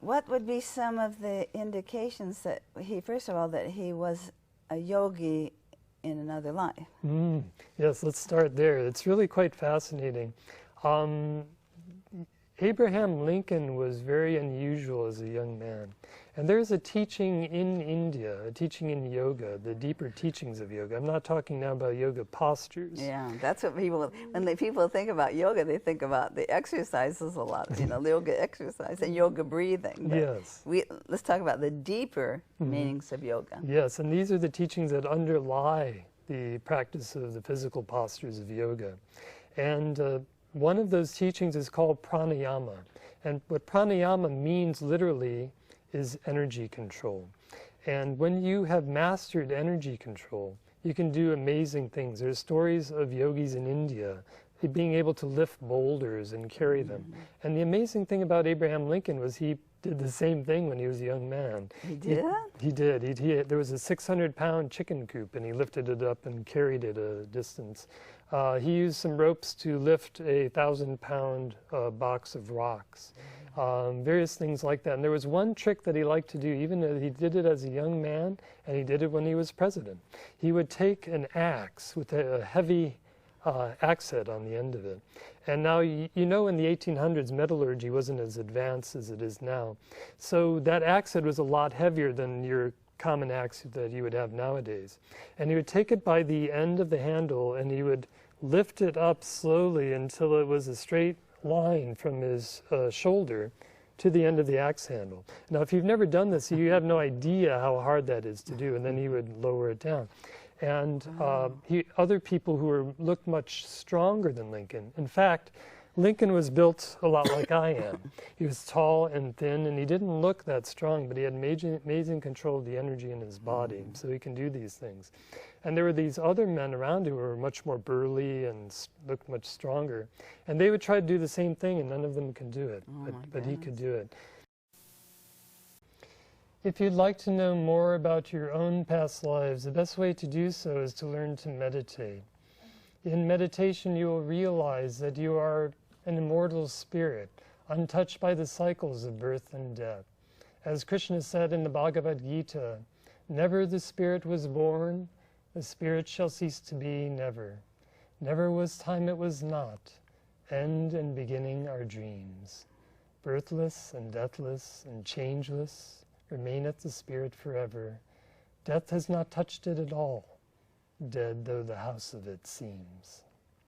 what would be some of the indications that he, first of all, that he was a yogi in another life? Yes, let's start there. It's really quite fascinating. Abraham Lincoln was very unusual as a young man. And there's a teaching in India, a teaching in yoga, the deeper teachings of yoga. I'm not talking now about yoga postures. Yeah, that's what people, when people think about yoga, they think about the exercises a lot, you know, the yoga exercise and yoga breathing. But yes. Let's talk about the deeper meanings of yoga. Yes, and these are the teachings that underlie the practice of the physical postures of yoga. And one of those teachings is called pranayama. And what pranayama means literally is energy control. And when you have mastered energy control, you can do amazing things. There's stories of yogis in India being able to lift boulders and carry them. And the amazing thing about Abraham Lincoln was he did the same thing when he was a young man. He did? He did. There was a 600-pound chicken coop, and he lifted it up and carried it a distance. He used some ropes to lift a 1,000-pound box of rocks. Various things like that. And there was one trick that he liked to do, even though he did it as a young man, and he did it when he was president. He would take an axe with a heavy axe head on the end of it. And now, you know, in the 1800s, metallurgy wasn't as advanced as it is now. So that axe head was a lot heavier than your common axe that you would have nowadays. And he would take it by the end of the handle, and he would lift it up slowly until it was a straight line from his shoulder to the end of the axe handle. Now, if you've never done this, you have no idea how hard that is to do, and then he would lower it down. And other people who looked much stronger than Lincoln. In fact, Lincoln was built a lot like I am. He was tall and thin, and he didn't look that strong, but he had amazing control of the energy in his body, so he can do these things. And there were these other men around who were much more burly and looked much stronger. And they would try to do the same thing, and none of them could do it, but he could do it. If you'd like to know more about your own past lives, the best way to do so is to learn to meditate. In meditation, you will realize that you are an immortal spirit, untouched by the cycles of birth and death. As Krishna said in the Bhagavad Gita, "Never the spirit was born, the spirit shall cease to be never. Never was time it was not, end and beginning are dreams. Birthless and deathless and changeless, remaineth the spirit forever. Death has not touched it at all, dead though the house of it seems."